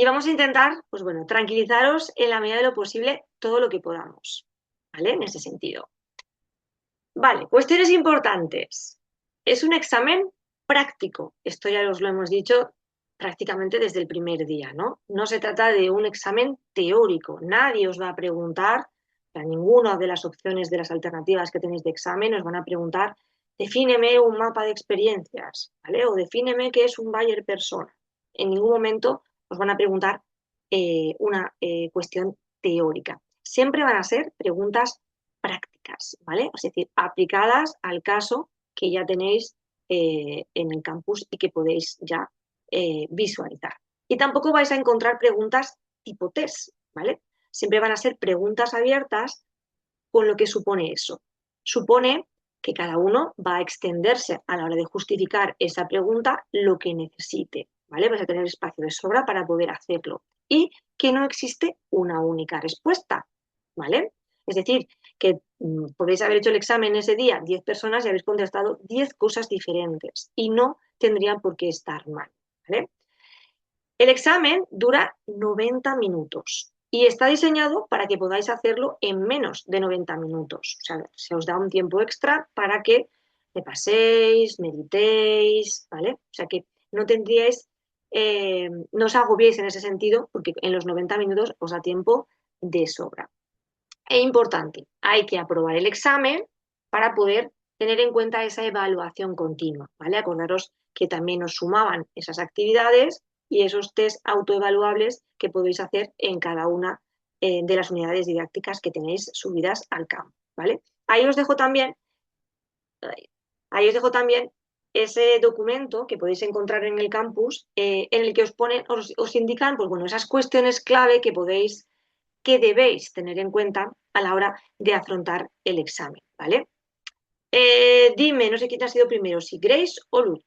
Y vamos a intentar, pues bueno, tranquilizaros en la medida de lo posible todo lo que podamos, ¿vale? En ese sentido. Vale, cuestiones importantes. Es un examen práctico. Esto ya os lo hemos dicho prácticamente desde el primer día, ¿no? No se trata de un examen teórico. Nadie os va a preguntar, a ninguna de las opciones de las alternativas que tenéis de examen os van a preguntar, defíneme un mapa de experiencias, ¿vale? O defíneme qué es un buyer persona. En ningún momento os van a preguntar una cuestión teórica. Siempre van a ser preguntas prácticas, ¿vale? Es decir, aplicadas al caso que ya tenéis en el campus y que podéis ya visualizar. Y tampoco vais a encontrar preguntas tipo test, ¿vale? Siempre van a ser preguntas abiertas con lo que supone eso. Supone que cada uno va a extenderse a la hora de justificar esa pregunta lo que necesite, ¿vale? Vais a tener espacio de sobra para poder hacerlo. Y que no existe una única respuesta, ¿vale? Es decir, que podéis haber hecho el examen ese día 10 personas y habéis contestado 10 cosas diferentes y no tendrían por qué estar mal, ¿vale? El examen dura 90 minutos y está diseñado para que podáis hacerlo en menos de 90 minutos. O sea, se os da un tiempo extra para que paséis, meditéis, ¿vale? O sea que no tendríais, no os agobiéis en ese sentido, porque en los 90 minutos os da tiempo de sobra. Es importante, hay que aprobar el examen para poder tener en cuenta esa evaluación continua, ¿vale? Acordaros que también os sumaban esas actividades y esos test autoevaluables que podéis hacer en cada una de las unidades didácticas que tenéis subidas al campo, ¿vale? Ahí os dejo también, ahí os dejo también ese documento que podéis encontrar en el campus, en el que os ponen, os indican, pues bueno, esas cuestiones clave que debéis tener en cuenta a la hora de afrontar el examen, ¿vale? Dime, no sé quién ha sido primero, si Grace o Luz.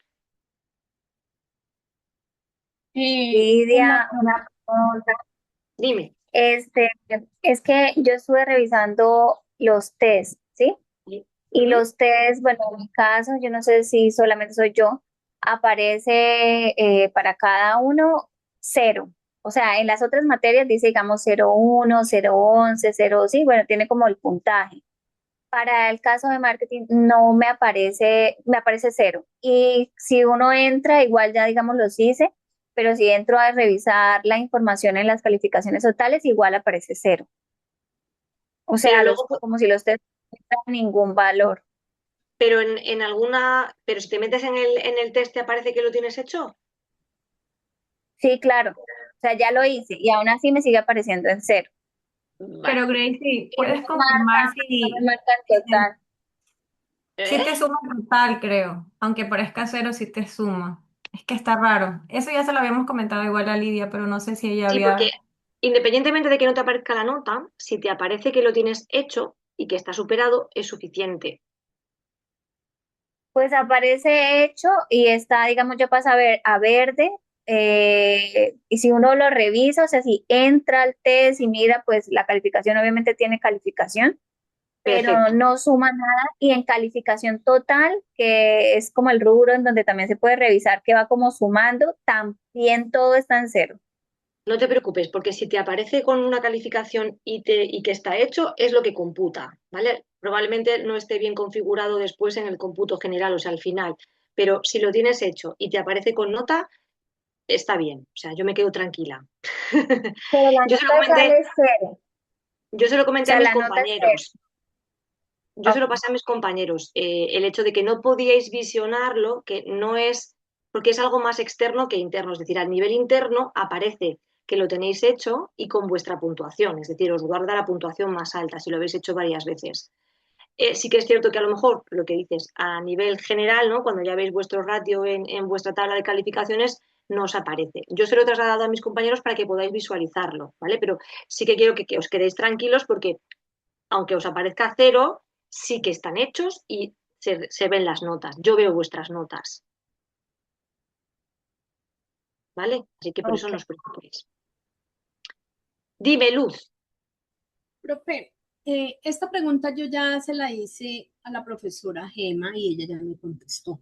Lidia, una pregunta. Dime. Este, es que yo estuve revisando los test, ¿sí? Sí. Y Ujú. los test, bueno, en mi caso, yo no sé si solamente soy yo, aparece para cada uno cero. O sea, en las otras materias dice, digamos, 0,1, 0,11, 0, sí, bueno, tiene como el puntaje. Para el caso de marketing no me aparece cero. Y si uno entra, igual ya digamos los hice, pero si entro a revisar la información en las calificaciones totales, igual aparece cero. O Pero sea, luego, como si los test no tuvieran ningún valor. pero en alguna, pero si te metes en el test, ¿te aparece que lo tienes hecho? Sí, claro. O sea, ya lo hice y aún así me sigue apareciendo en cero. Vale. Pero Gracie, Y no puedes me confirmar marca, no me si, marca en total. si ¿Eh? te suma total, creo. Aunque parezca cero, si te suma. Es que está raro. Eso ya se lo habíamos comentado igual a Lidia, pero no sé si ella Sí, porque había... independientemente de que no te aparezca la nota, si te aparece que lo tienes hecho y que está superado, es suficiente. Pues aparece hecho y está, digamos, yo paso a verde. Y si uno lo revisa, o sea, si entra al test y mira, pues la calificación obviamente tiene calificación, pero Perfecto. no suma nada. Y en calificación total, que es como el rubro en donde también se puede revisar que va como sumando, también todo está en cero. No te preocupes, porque si te aparece con una calificación y que está hecho, es lo que computa, ¿vale? Probablemente no esté bien configurado después en el cómputo general, o sea, al final, pero si lo tienes hecho y te aparece con nota, está bien, o sea, yo me quedo tranquila. Pero la Yo se lo nota comenté, sale cero. O yo se lo comenté a sea, mis la nota es cero. compañeros. Yo se lo pasé a mis compañeros, el hecho de que no podíais visionarlo, que no es, porque es algo más externo que interno, es decir, a nivel interno aparece que lo tenéis hecho y con vuestra puntuación, es decir, os guarda la puntuación más alta si lo habéis hecho varias veces. Sí que es cierto que a lo mejor lo que dices a nivel general, ¿no? Cuando ya veis vuestro ratio en vuestra tabla de calificaciones, no os aparece. Yo se lo he trasladado a mis compañeros para que podáis visualizarlo, ¿vale? Pero sí que quiero que os quedéis tranquilos porque aunque os aparezca cero, sí que están hechos y se ven las notas. Yo veo vuestras notas, ¿vale? Así que por eso Ok. no os preocupéis. Dime, Luz. Profe, esta pregunta yo ya se la hice a la profesora Gema y ella ya me contestó.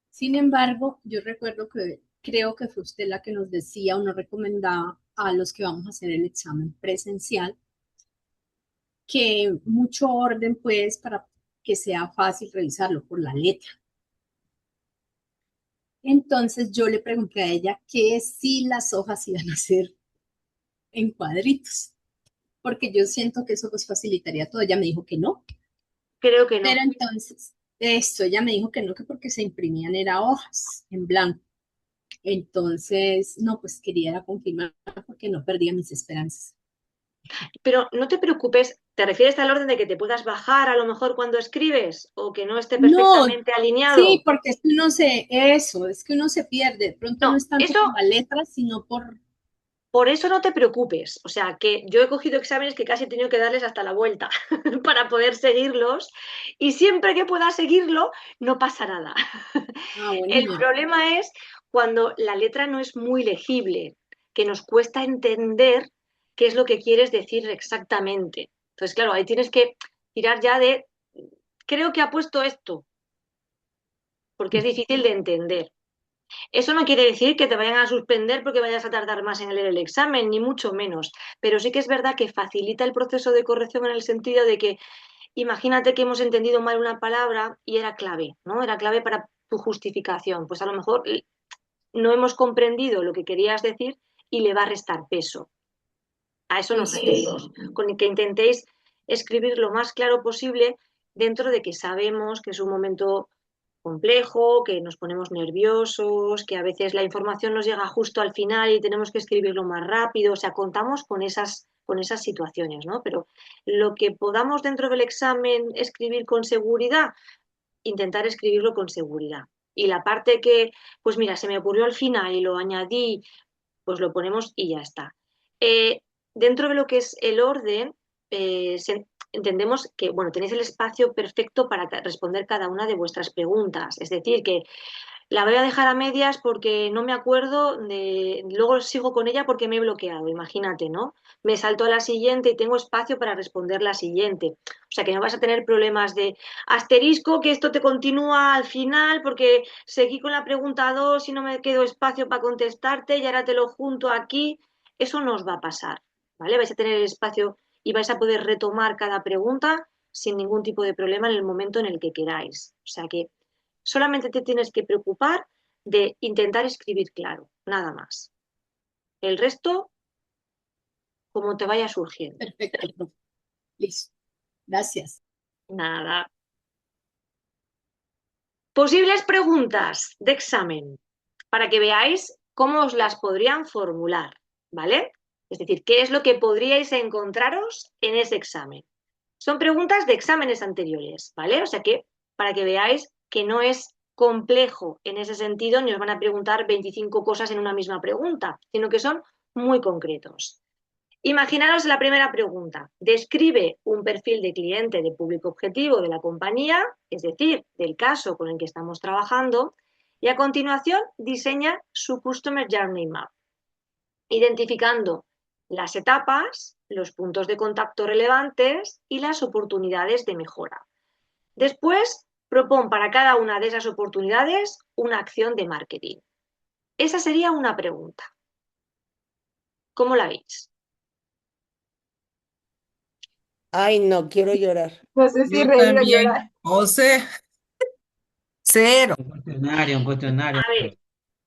Sin embargo, yo recuerdo que creo que fue usted la que nos decía o nos recomendaba a los que vamos a hacer el examen presencial, que mucho orden pues para que sea fácil revisarlo por la letra. Entonces yo le pregunté a ella que si las hojas iban a ser en cuadritos, porque yo siento que eso pues facilitaría todo. Ella me dijo que no, Creo que pero no. entonces ella me dijo que no, que porque se imprimían era hojas en blanco. Entonces, no, pues quería confirmar porque no perdía mis esperanzas. Pero no te preocupes, ¿te refieres al orden de que te puedas bajar a lo mejor cuando escribes o que no esté No, perfectamente sí, alineado? porque es que uno es que uno se pierde. De pronto no No, es tanto eso, por la letra, sino por... por eso no te preocupes. O sea, que yo he cogido exámenes que casi he tenido que darles hasta la vuelta para poder seguirlos y siempre que pueda seguirlo, no pasa nada. Ah, bueno, El señora. problema es cuando la letra no es muy legible, que nos cuesta entender qué es lo que quieres decir exactamente. Entonces, claro, ahí tienes que tirar ya de, creo que ha puesto esto, porque es difícil de entender. Eso no quiere decir que te vayan a suspender porque vayas a tardar más en leer el examen, ni mucho menos. Pero sí que es verdad que facilita el proceso de corrección en el sentido de que imagínate que hemos entendido mal una palabra y era clave, ¿no? Era clave para tu justificación. Pues a lo mejor no hemos comprendido lo que querías decir y le va a restar peso. A eso nos Listo. referimos. Con que intentéis escribir lo más claro posible dentro de que sabemos que es un momento complejo, que nos ponemos nerviosos, que a veces la información nos llega justo al final y tenemos que escribirlo más rápido. O sea, contamos con esas situaciones, ¿no? Pero lo que podamos dentro del examen escribir con seguridad, intentar escribirlo con seguridad. Y la parte que, pues mira, se me ocurrió al final y lo añadí, pues lo ponemos y ya está. Dentro de lo que es el orden, entendemos que, bueno, tenéis el espacio perfecto para responder cada una de vuestras preguntas. Es decir, que la voy a dejar a medias porque no me acuerdo de, luego sigo con ella porque me he bloqueado, imagínate, ¿no? Me salto a la siguiente y tengo espacio para responder la siguiente. O sea que no vas a tener problemas de asterisco, que esto te continúa al final porque seguí con la pregunta 2 y no me quedo espacio para contestarte y ahora te lo junto aquí. Eso no os va a pasar, ¿vale? Vais a tener el espacio y vais a poder retomar cada pregunta sin ningún tipo de problema en el momento en el que queráis. O sea que solamente te tienes que preocupar de intentar escribir claro, nada más. El resto, como te vaya surgiendo. Perfecto, profe. Listo. Gracias. Nada. Posibles preguntas de examen para que veáis cómo os las podrían formular, ¿vale? Es decir, qué es lo que podríais encontraros en ese examen. Son preguntas de exámenes anteriores, ¿vale? O sea que para que veáis que no es complejo en ese sentido, ni os van a preguntar 25 cosas en una misma pregunta, sino que son muy concretos. Imaginaros la primera pregunta. Describe un perfil de cliente de público objetivo de la compañía, es decir, del caso con el que estamos trabajando, y a continuación diseña su Customer Journey Map, identificando las etapas, los puntos de contacto relevantes y las oportunidades de mejora. Después, propon para cada una de esas oportunidades una acción de marketing. Esa sería una pregunta. ¿Cómo la veis? Ay, no, quiero llorar. No sé si Yo reír o llorar. también. O sea, cero. Un cuestionario. A ver,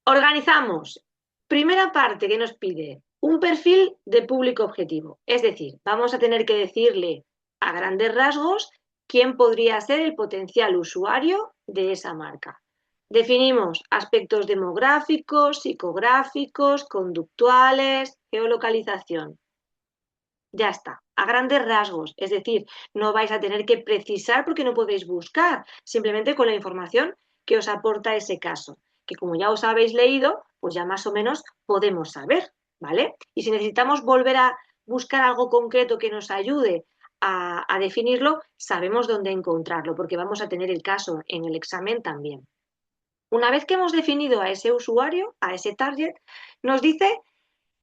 organizamos. Primera parte que nos pide un perfil de público objetivo. Es decir, vamos a tener que decirle a grandes rasgos quién podría ser el potencial usuario de esa marca. Definimos aspectos demográficos, psicográficos, conductuales, geolocalización. Ya está, a grandes rasgos. Es decir, no vais a tener que precisar porque no podéis buscar, simplemente con la información que os aporta ese caso, que como ya os habéis leído, pues ya más o menos podemos saber, ¿vale? Y si necesitamos volver a buscar algo concreto que nos ayude a definirlo, sabemos dónde encontrarlo, porque vamos a tener el caso en el examen también. Una vez que hemos definido a ese usuario, a ese target, nos dice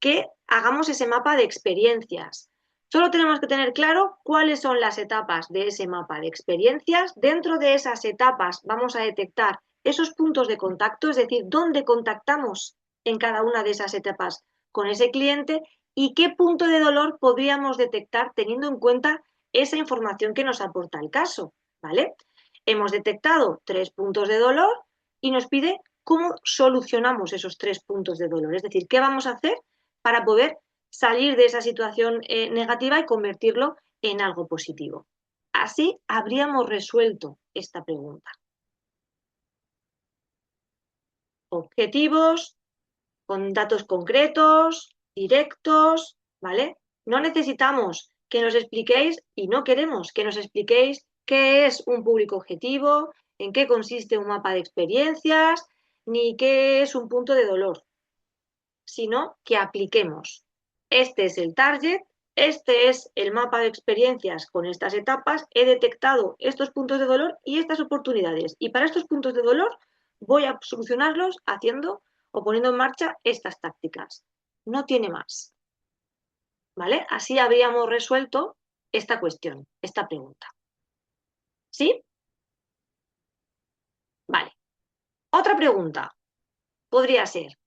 que hagamos ese mapa de experiencias. Solo tenemos que tener claro cuáles son las etapas de ese mapa de experiencias. Dentro de esas etapas vamos a detectar esos puntos de contacto, es decir, dónde contactamos en cada una de esas etapas con ese cliente y qué punto de dolor podríamos detectar teniendo en cuenta esa información que nos aporta el caso, ¿vale? Hemos detectado 3 puntos de dolor y nos pide cómo solucionamos esos 3 puntos de dolor, es decir, qué vamos a hacer para poder salir de esa situación negativa y convertirlo en algo positivo. Así habríamos resuelto esta pregunta. Objetivos, con datos concretos, directos, ¿vale? No necesitamos que nos expliquéis, y no queremos que nos expliquéis qué es un público objetivo, en qué consiste un mapa de experiencias, ni qué es un punto de dolor, sino que apliquemos. Este es el target, este es el mapa de experiencias con estas etapas, he detectado estos puntos de dolor y estas oportunidades. Y para estos puntos de dolor voy a solucionarlos haciendo o poniendo en marcha estas tácticas. No tiene más. ¿Vale? Así habríamos resuelto esta cuestión, esta pregunta. ¿Sí? Vale. Otra pregunta podría ser,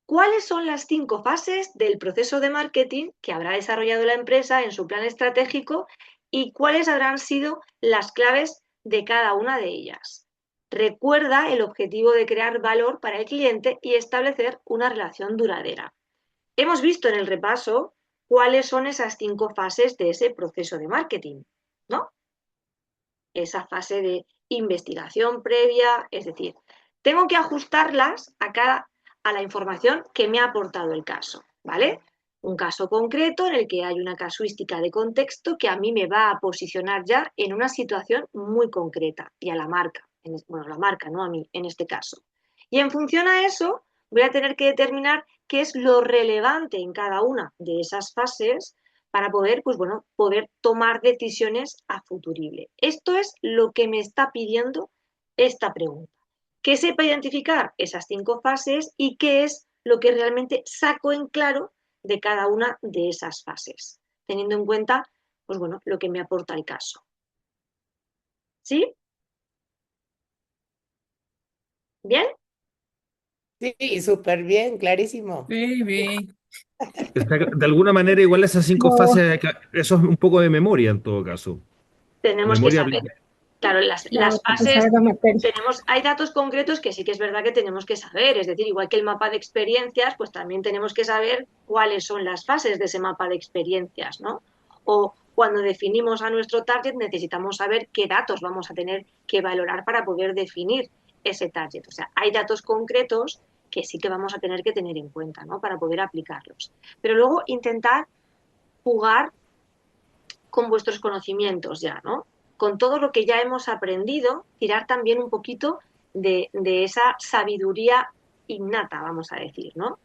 ¿cuáles son las 5 fases del proceso de marketing que habrá desarrollado la empresa en su plan estratégico y cuáles habrán sido las claves de cada una de ellas? Recuerda el objetivo de crear valor para el cliente y establecer una relación duradera. Hemos visto en el repaso cuáles son esas 5 fases de ese proceso de marketing, ¿no? Esa fase de investigación previa, es decir, tengo que ajustarlas a la información que me ha aportado el caso, ¿vale? Un caso concreto en el que hay una casuística de contexto que a mí me va a posicionar ya en una situación muy concreta y a la marca, bueno, la marca, no a mí en este caso. Y en función a eso voy a tener que determinar qué es lo relevante en cada una de esas fases para poder, pues bueno, poder tomar decisiones a futurible. Esto es lo que me está pidiendo esta pregunta. Que sepa identificar esas 5 fases y qué es lo que realmente saco en claro de cada una de esas fases, teniendo en cuenta, pues bueno, lo que me aporta el caso. ¿Sí? ¿Bien? Sí, súper bien, clarísimo. Sí, bien. O sea, de alguna manera, igual esas 5 fases, eso es un poco de memoria en todo caso. Tenemos que Memoria saber. Claro, las Claro, porque sabe fases, la materia. hay datos concretos que sí que es verdad que tenemos que saber, es decir, igual que el mapa de experiencias, pues también tenemos que saber cuáles son las fases de ese mapa de experiencias, ¿no? O cuando definimos a nuestro target necesitamos saber qué datos vamos a tener que valorar para poder definir ese target. O sea, hay datos concretos que sí que vamos a tener que tener en cuenta, ¿no? Para poder aplicarlos. Pero luego intentar jugar con vuestros conocimientos ya, ¿no? Con todo lo que ya hemos aprendido, tirar también un poquito de esa sabiduría innata, vamos a decir, ¿no?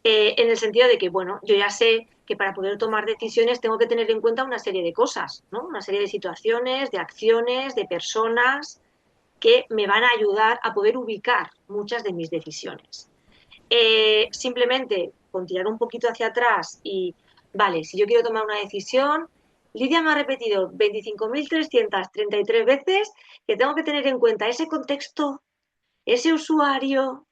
En el sentido de que, bueno, yo ya sé que para poder tomar decisiones tengo que tener en cuenta una serie de cosas, ¿no? Una serie de situaciones, de acciones, de personas que me van a ayudar a poder ubicar muchas de mis decisiones. Simplemente con tirar un poquito hacia atrás y, vale, si yo quiero tomar una decisión, Lidia me ha repetido 25.333 veces que tengo que tener en cuenta ese contexto, ese usuario,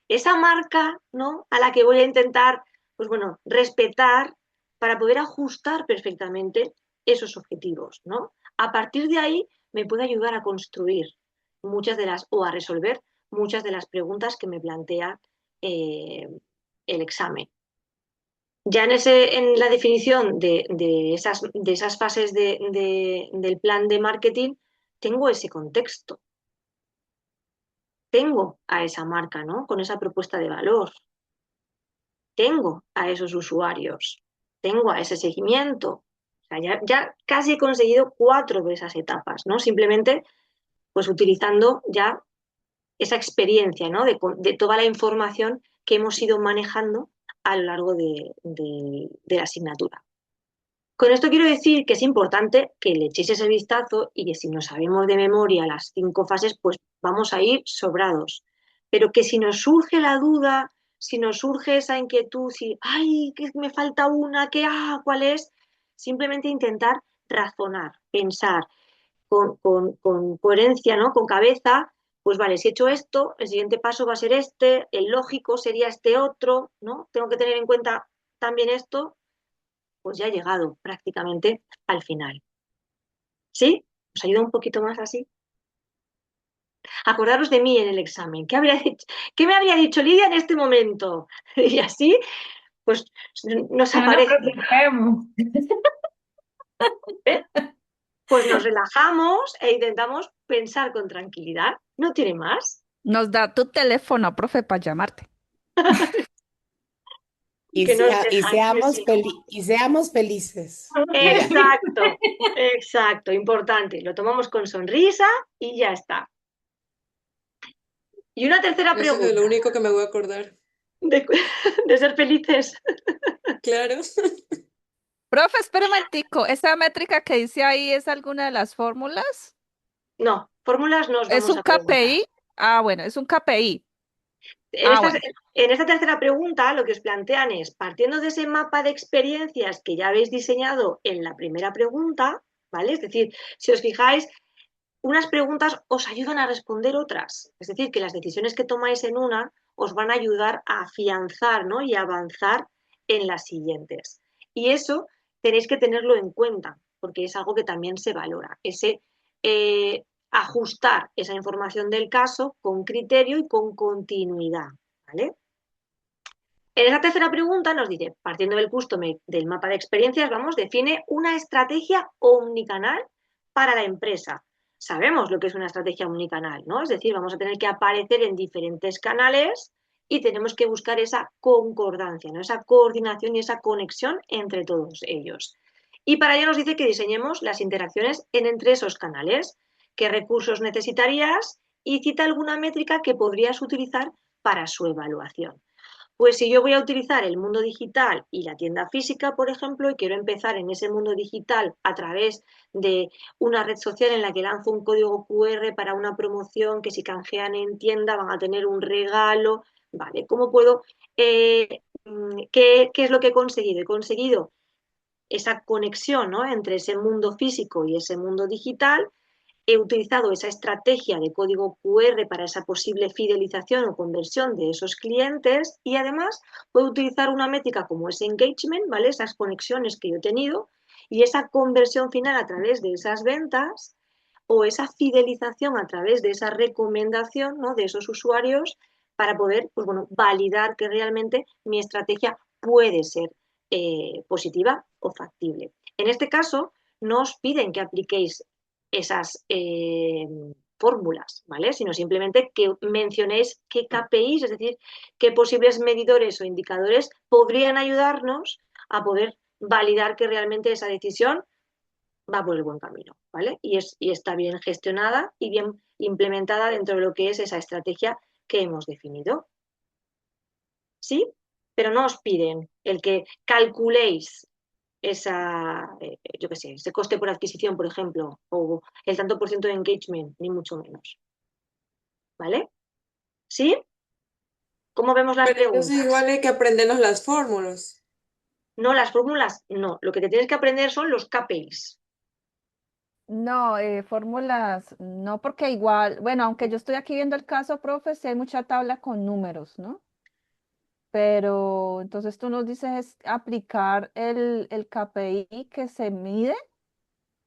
esa marca, ¿no? A la que voy a intentar, pues bueno, respetar para poder ajustar perfectamente esos objetivos, ¿no? A partir de ahí me puede ayudar a construir o a resolver muchas de las preguntas que me plantea eh, el examen. Ya en la definición de esas fases del plan de marketing, tengo ese contexto, tengo a esa marca, ¿no? Con esa propuesta de valor, tengo a esos usuarios, tengo a ese seguimiento. O sea, ya casi he conseguido 4 de esas etapas, ¿no? Simplemente, pues utilizando ya esa experiencia, ¿no? De toda la información que hemos ido manejando a lo largo de la asignatura. Con esto quiero decir que es importante que le echéis ese vistazo y que si no sabemos de memoria las 5 fases, pues vamos a ir sobrados. Pero que si nos surge la duda, si nos surge esa inquietud, si, ay, que me falta una, ¿cuál es? Simplemente intentar razonar, pensar con coherencia, ¿no? Con cabeza, pues vale, si he hecho esto, el siguiente paso va a ser este, el lógico sería este otro, ¿no? Tengo que tener en cuenta también esto, pues ya he llegado prácticamente al final. ¿Sí? ¿Os ayuda un poquito más así? Acordaros de mí en el examen. ¿Qué me habría dicho Lidia en este momento? Y así, pues nos No nos aparece, preocupemos. ¿eh? Pues nos relajamos e intentamos pensar con tranquilidad. No tiene más. Nos da tu teléfono, profe, para llamarte. Y, Que nos y dejan que seamos sí, ¿no? y seamos felices. Y ya. Exacto, exacto, importante. Lo tomamos con sonrisa y ya está. Y una tercera Eso es lo pregunta, único que me voy a acordar. de, de ser felices. Claro. Profe, espera un momentico. ¿Esa métrica que dice ahí es alguna de las fórmulas? No, fórmulas no os ¿Es vamos un a preguntar. KPI? Ah, bueno, es un KPI. En Ah, esta, bueno. en esta tercera pregunta lo que os plantean es, partiendo de ese mapa de experiencias que ya habéis diseñado en la primera pregunta, ¿vale? Es decir, si os fijáis, unas preguntas os ayudan a responder otras. Es decir, que las decisiones que tomáis en una os van a ayudar a afianzar, ¿no? Y a avanzar en las siguientes. Y eso tenéis que tenerlo en cuenta, porque es algo que también se valora. Ese ajustar esa información del caso con criterio y con continuidad, ¿vale? En esa tercera pregunta nos dice, partiendo del mapa de experiencias, vamos, define una estrategia omnicanal para la empresa. Sabemos lo que es una estrategia omnicanal, ¿no? Es decir, vamos a tener que aparecer en diferentes canales y tenemos que buscar esa concordancia, ¿no? Esa coordinación y esa conexión entre todos ellos. Y para ello nos dice que diseñemos las interacciones entre esos canales, qué recursos necesitarías y cita alguna métrica que podrías utilizar para su evaluación. Pues si yo voy a utilizar el mundo digital y la tienda física, por ejemplo, y quiero empezar en ese mundo digital a través de una red social en la que lanzo un código QR para una promoción que si canjean en tienda van a tener un regalo, ¿vale? ¿Cómo puedo? ¿Qué es lo que he conseguido? He conseguido esa conexión, ¿no? Entre ese mundo físico y ese mundo digital. He utilizado esa estrategia de código QR para esa posible fidelización o conversión de esos clientes y además puedo utilizar una métrica como ese engagement, ¿vale? Esas conexiones que yo he tenido y esa conversión final a través de esas ventas o esa fidelización a través de esa recomendación, ¿no? De esos usuarios para poder, pues bueno, validar que realmente mi estrategia puede ser positiva o factible. En este caso, no os piden que apliquéis esas fórmulas, ¿vale? Sino simplemente que mencionéis qué KPIs, es decir, qué posibles medidores o indicadores podrían ayudarnos a poder validar que realmente esa decisión va por el buen camino, ¿vale? Y está bien gestionada y bien implementada dentro de lo que es esa estrategia que hemos definido. ¿Sí? Pero no os piden el que calculéis yo qué sé, ese coste por adquisición, por ejemplo, o el tanto por ciento de engagement, ni mucho menos. ¿Vale? ¿Sí? ¿Cómo vemos las Pero entonces igual preguntas? hay que aprendernos las fórmulas. No, las fórmulas, no. Lo que te tienes que aprender son los KPIs. No, fórmulas, no, porque igual, bueno, aunque yo estoy aquí viendo el caso, profe, sí hay mucha tabla con números, ¿no? Pero entonces tú nos dices es aplicar el KPI que se mide,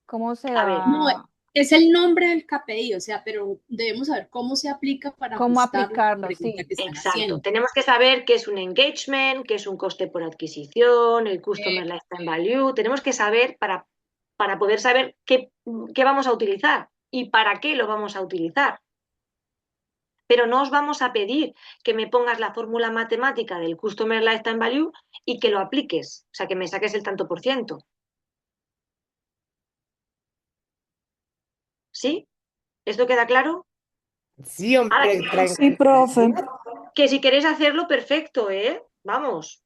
¿cómo se A ver, No, va? es el nombre del KPI, o sea, pero debemos saber cómo se aplica para ¿Cómo ajustarlo a la aplicarlo? pregunta Sí. que están exacto. haciendo. Tenemos que saber qué es un engagement, qué es un coste por adquisición, el Eh, customer lifetime value. Tenemos que saber para poder saber qué vamos a utilizar y para qué lo vamos a utilizar. Pero no os vamos a pedir que me pongas la fórmula matemática del Customer Lifetime Value y que lo apliques, o sea, que me saques el tanto por ciento. ¿Sí? ¿Esto queda claro? Sí, Ahora, hombre, Sí, profe. que si queréis hacerlo, perfecto, ¿eh? Vamos,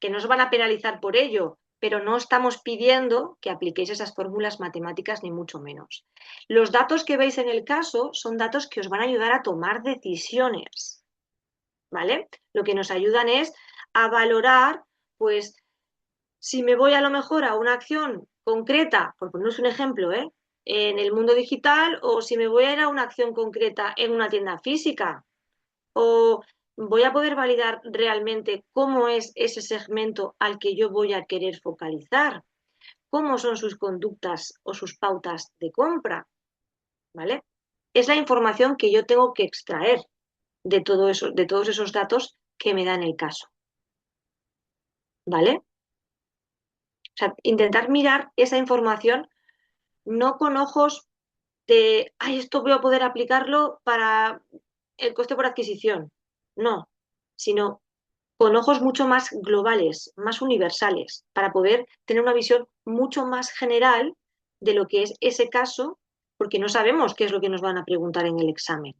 que no os van a penalizar por ello, pero no estamos pidiendo que apliquéis esas fórmulas matemáticas ni mucho menos. Los datos que veis en el caso son datos que os van a ayudar a tomar decisiones, ¿vale? Lo que nos ayudan es a valorar, pues, si me voy a lo mejor a una acción concreta, por poneros un ejemplo, en el mundo digital o si me voy a ir a una acción concreta en una tienda física o voy a poder validar realmente cómo es ese segmento al que yo voy a querer focalizar, cómo son sus conductas o sus pautas de compra, ¿vale? Es la información que yo tengo que extraer de todo eso, de todos esos datos que me dan el caso, ¿vale? O sea, intentar mirar esa información no con ojos de, ay, esto voy a poder aplicarlo para el coste por adquisición. No, sino con ojos mucho más globales, más universales, para poder tener una visión mucho más general de lo que es ese caso, porque no sabemos qué es lo que nos van a preguntar en el examen.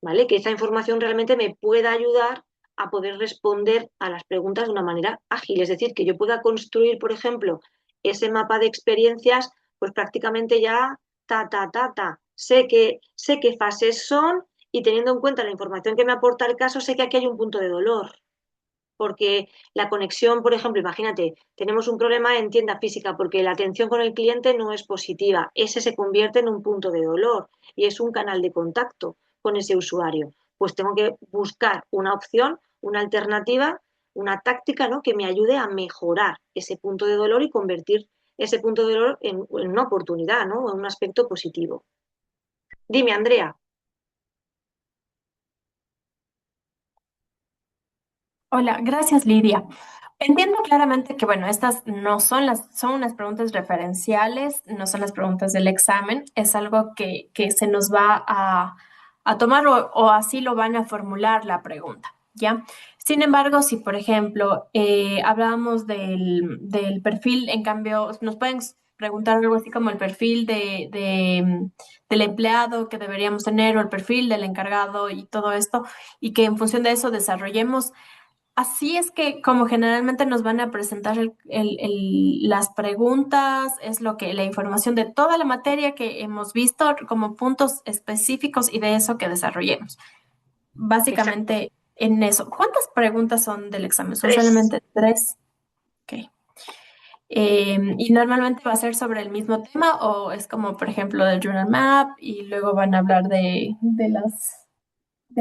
¿Vale? Que esa información realmente me pueda ayudar a poder responder a las preguntas de una manera ágil. Es decir, que yo pueda construir, por ejemplo, ese mapa de experiencias, pues prácticamente ya ta. Sé qué fases son y teniendo en cuenta la información que me aporta el caso, sé que aquí hay un punto de dolor. Porque la conexión, por ejemplo, imagínate, tenemos un problema en tienda física porque la atención con el cliente no es positiva. Ese se convierte en un punto de dolor y es un canal de contacto con ese usuario. Pues tengo que buscar una opción, una alternativa, una táctica, ¿no? Que me ayude a mejorar ese punto de dolor y convertir ese punto de dolor en una oportunidad, ¿no? En un aspecto positivo. Dime, Andrea. Hola, gracias Lidia. Entiendo claramente que, bueno, estas no son son unas preguntas referenciales, no son las preguntas del examen, es algo que se nos va a tomar o así lo van a formular la pregunta, ¿ya? Sin embargo, si por ejemplo hablábamos del perfil, en cambio, nos pueden preguntar algo así como el perfil del empleado que deberíamos tener o el perfil del encargado y todo esto, y que en función de eso desarrollemos. Así es que como generalmente nos van a presentar las preguntas, es lo que la información de toda la materia que hemos visto como puntos específicos y de eso que desarrollemos. Exacto. Básicamente en eso. ¿Cuántas preguntas son del examen? ¿Son 3. solamente 3? Ok. ¿Y normalmente va a ser sobre el mismo tema o es como, por ejemplo, del Journal Map y luego van a hablar de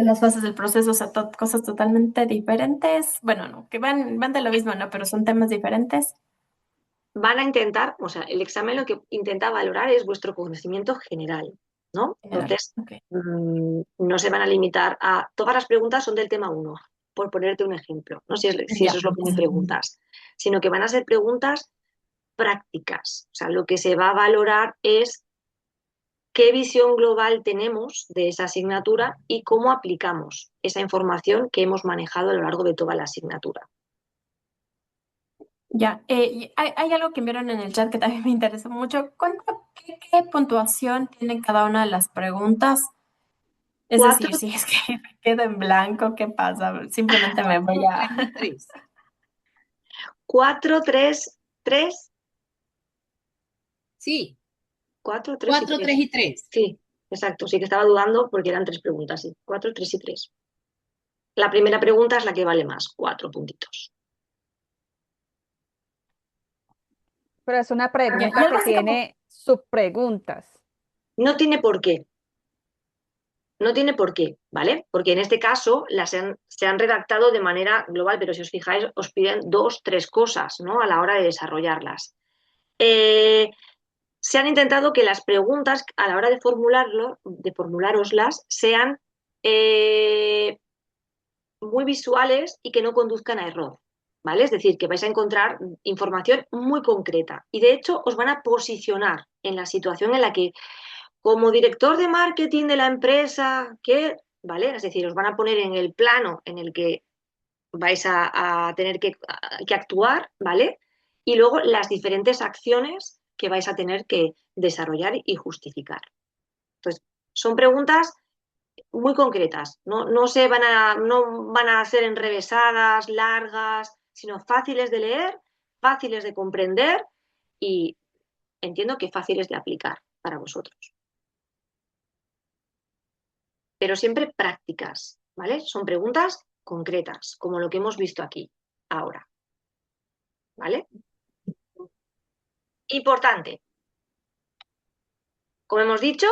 las fases del proceso, o sea, cosas totalmente diferentes? Bueno, no, que van de lo mismo, ¿no? Pero son temas diferentes. Van a intentar, o sea, el examen lo que intenta valorar es vuestro conocimiento general, ¿no? General. Entonces, Ok. no se van a limitar a, todas las preguntas son del tema uno, por ponerte un ejemplo, ¿no? Si eso Ya. es lo que me preguntas, sino que van a ser preguntas prácticas. O sea, lo que se va a valorar es qué visión global tenemos de esa asignatura y cómo aplicamos esa información que hemos manejado a lo largo de toda la asignatura. Ya. Y hay algo que enviaron en el chat que también me interesó mucho. ¿Qué puntuación tienen cada una de las preguntas? Es Cuatro, decir, si es que me quedo en blanco, ¿qué pasa? Simplemente me voy 4, a... 3 y 3. 4, 3, 3, Sí, 4, 3 y 4, 3 3. y 3. Sí, exacto. Sí que estaba dudando porque eran 3 preguntas, sí. 4, 3 y 3. La primera pregunta es la que vale más, 4 puntitos. Pero es una Ya. Y pregunta algo que así como... tiene subpreguntas. No tiene por qué, no tiene por qué, ¿vale? Porque en este caso se han redactado de manera global, pero si os fijáis, os piden 2, 3 cosas, ¿no? A la hora de desarrollarlas. Eh, Se han intentado que las preguntas, a la hora de formulároslas, sean muy visuales y que no conduzcan a error, ¿vale? Es decir, que vais a encontrar información muy concreta y de hecho os van a posicionar en la situación en la que, como director de marketing de la empresa, ¿vale? Es decir, os van a poner en el plano en el que vais a tener que actuar, ¿vale? Y luego las diferentes acciones que vais a tener que desarrollar y justificar. Entonces, son preguntas muy concretas, no van a ser enrevesadas, largas, sino fáciles de leer, fáciles de comprender y entiendo que fáciles de aplicar para vosotros. Pero siempre prácticas, ¿vale? Son preguntas concretas, como lo que hemos visto aquí, ahora, ¿vale? Importante. Como hemos dicho,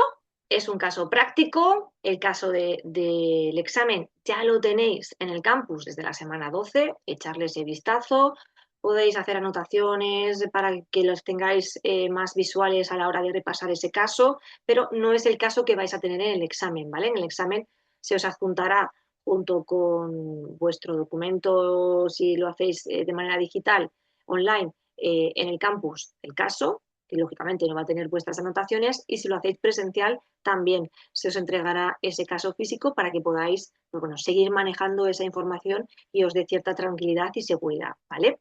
es un caso práctico. El caso del examen ya lo tenéis en el campus desde la semana 12, echarle ese vistazo. Podéis hacer anotaciones para que los tengáis más visuales a la hora de repasar ese caso, pero no es el caso que vais a tener en el examen, ¿vale? En el examen se os adjuntará junto con vuestro documento, si lo hacéis de manera digital, online, en el campus, el caso, que lógicamente no va a tener vuestras anotaciones, y si lo hacéis presencial, también se os entregará ese caso físico para que podáis, pues bueno, seguir manejando esa información y os dé cierta tranquilidad y seguridad, ¿vale?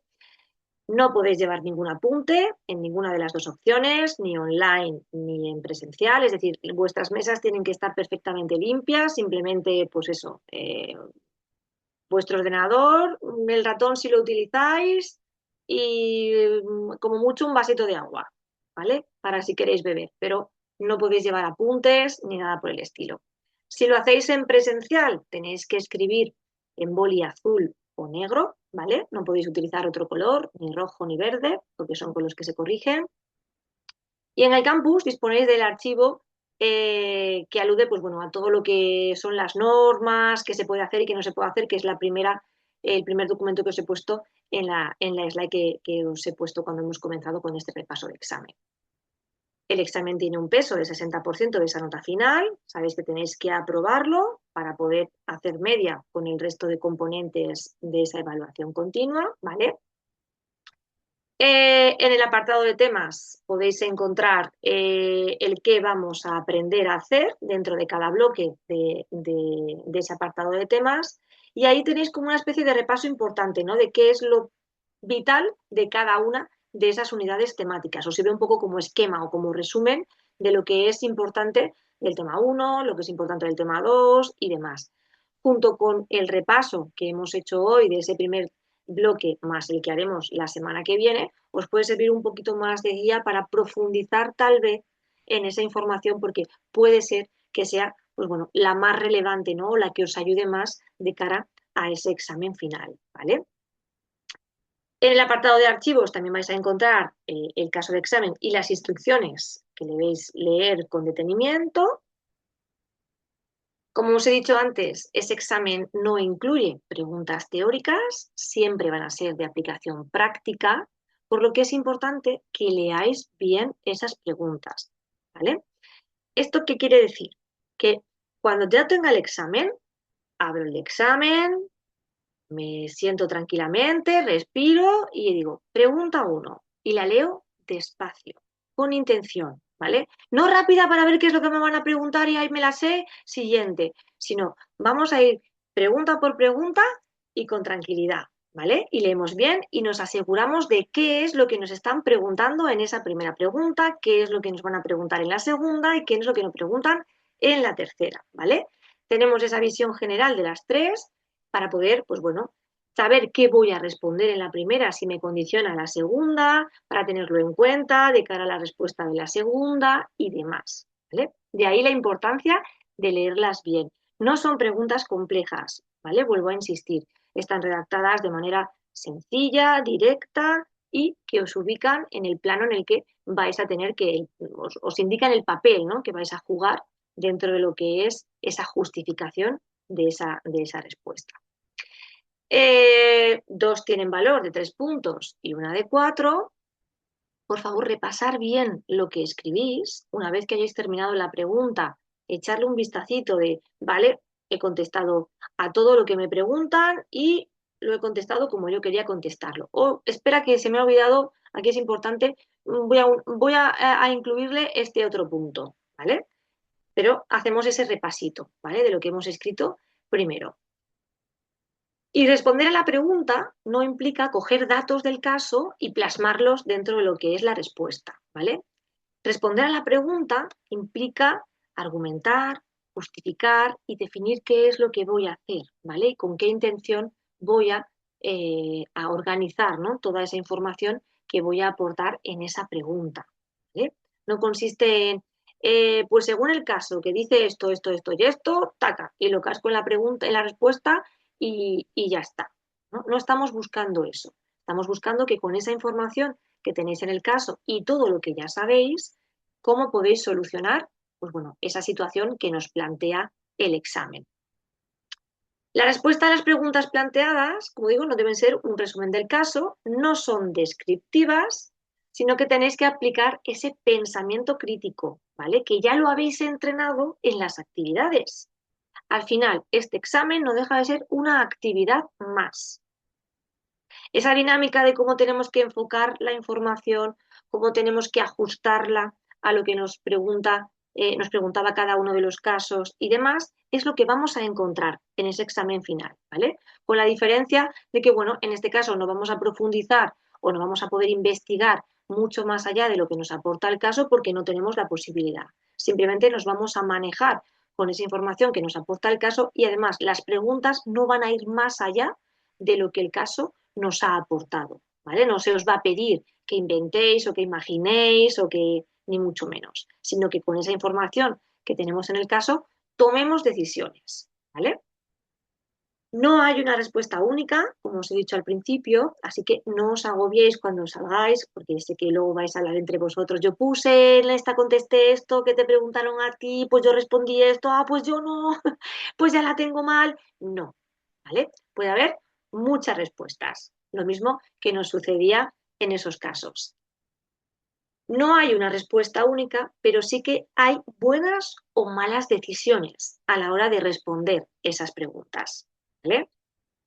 No podéis llevar ningún apunte en ninguna de las dos opciones, ni online ni en presencial, es decir, vuestras mesas tienen que estar perfectamente limpias, simplemente, pues eso, vuestro ordenador, el ratón si lo utilizáis y como mucho un vasito de agua, ¿vale? Para si queréis beber, pero no podéis llevar apuntes ni nada por el estilo. Si lo hacéis en presencial, tenéis que escribir en boli azul o negro, ¿vale? No podéis utilizar otro color, ni rojo ni verde, porque son con los que se corrigen. Y en el campus disponéis del archivo que alude, pues bueno, a todo lo que son las normas, qué se puede hacer y qué no se puede hacer, que es el primer documento que os he puesto en la slide que os he puesto cuando hemos comenzado con este repaso de examen. El examen tiene un peso del 60% de esa nota final. Sabéis que tenéis que aprobarlo para poder hacer media con el resto de componentes de esa evaluación continua, ¿vale? En el apartado de temas podéis encontrar el qué vamos a aprender a hacer dentro de cada bloque de ese apartado de temas, y ahí tenéis como una especie de repaso importante, ¿no? De qué es lo vital de cada una de esas unidades temáticas. Os sirve un poco como esquema o como resumen de lo que es importante del tema 1, lo que es importante del tema 2 y demás. Junto con el repaso que hemos hecho hoy de ese primer bloque más el que haremos la semana que viene, os puede servir un poquito más de guía para profundizar tal vez en esa información, porque puede ser que sea, pues bueno, la más relevante, ¿no? O la que os ayude más de cara a ese examen final, ¿vale? En el apartado de archivos también vais a encontrar el caso de examen y las instrucciones que debéis leer con detenimiento. Como os he dicho antes, ese examen no incluye preguntas teóricas, siempre van a ser de aplicación práctica, por lo que es importante que leáis bien esas preguntas, ¿vale? ¿Esto qué quiere decir? Que cuando ya tenga el examen, abro el examen, me siento tranquilamente, respiro y digo, pregunta 1, y la leo despacio, con intención, ¿vale? No rápida para ver qué es lo que me van a preguntar y ahí me la sé, siguiente, sino vamos a ir pregunta por pregunta y con tranquilidad, ¿vale? Y leemos bien y nos aseguramos de qué es lo que nos están preguntando en esa primera pregunta, qué es lo que nos van a preguntar en la segunda y qué es lo que nos preguntan en la tercera, ¿vale? Tenemos esa visión general de las tres para poder, pues bueno, saber qué voy a responder en la primera si me condiciona la segunda, para tenerlo en cuenta de cara a la respuesta de la segunda y demás, ¿vale? De ahí la importancia de leerlas bien. No son preguntas complejas, ¿vale? Vuelvo a insistir, están redactadas de manera sencilla, directa y que os ubican en el plano en el que vais a tener que, os indican el papel, ¿no? Que vais a jugar dentro de lo que es esa justificación de esa respuesta. 2 tienen valor de 3 puntos y una de 4. Por favor, repasar bien lo que escribís. Una vez que hayáis terminado la pregunta, echarle un vistacito de, vale, he contestado a todo lo que me preguntan y lo he contestado como yo quería contestarlo. O espera, que se me ha olvidado, aquí es importante, voy a incluirle este otro punto, ¿vale? Pero hacemos ese repasito, ¿vale? De lo que hemos escrito primero. Y responder a la pregunta no implica coger datos del caso y plasmarlos dentro de lo que es la respuesta, ¿vale? Responder a la pregunta implica argumentar, justificar y definir qué es lo que voy a hacer, ¿vale? Y con qué intención voy a organizar, ¿no? Toda esa información que voy a aportar en esa pregunta, ¿vale? No consiste en, pues según el caso que dice esto, esto, esto y esto, taca, y lo casco en la pregunta, en la respuesta y ya está, ¿no? No estamos buscando eso. Estamos buscando que con esa información que tenéis en el caso y todo lo que ya sabéis, cómo podéis solucionar pues bueno, esa situación que nos plantea el examen. La respuesta a las preguntas planteadas, como digo, no deben ser un resumen del caso, no son descriptivas, sino que tenéis que aplicar ese pensamiento crítico, ¿vale? Que ya lo habéis entrenado en las actividades. Al final, este examen no deja de ser una actividad más. Esa dinámica de cómo tenemos que enfocar la información, cómo tenemos que ajustarla a lo que nos preguntaba cada uno de los casos y demás, es lo que vamos a encontrar en ese examen final, ¿vale? Con la diferencia de que, bueno, en este caso no vamos a profundizar o no vamos a poder investigar mucho más allá de lo que nos aporta el caso porque no tenemos la posibilidad. Simplemente nos vamos a manejar con esa información que nos aporta el caso y además las preguntas no van a ir más allá de lo que el caso nos ha aportado, ¿vale? No se os va a pedir que inventéis o que imaginéis o que ni mucho menos, sino que con esa información que tenemos en el caso tomemos decisiones, ¿vale? No hay una respuesta única, como os he dicho al principio, así que no os agobiéis cuando salgáis, porque sé que luego vais a hablar entre vosotros. Yo puse en esta, contesté esto, que te preguntaron a ti, pues yo respondí esto, pues yo no, pues ya la tengo mal. No, ¿vale? Puede haber muchas respuestas, lo mismo que nos sucedía en esos casos. No hay una respuesta única, pero sí que hay buenas o malas decisiones a la hora de responder esas preguntas, ¿vale?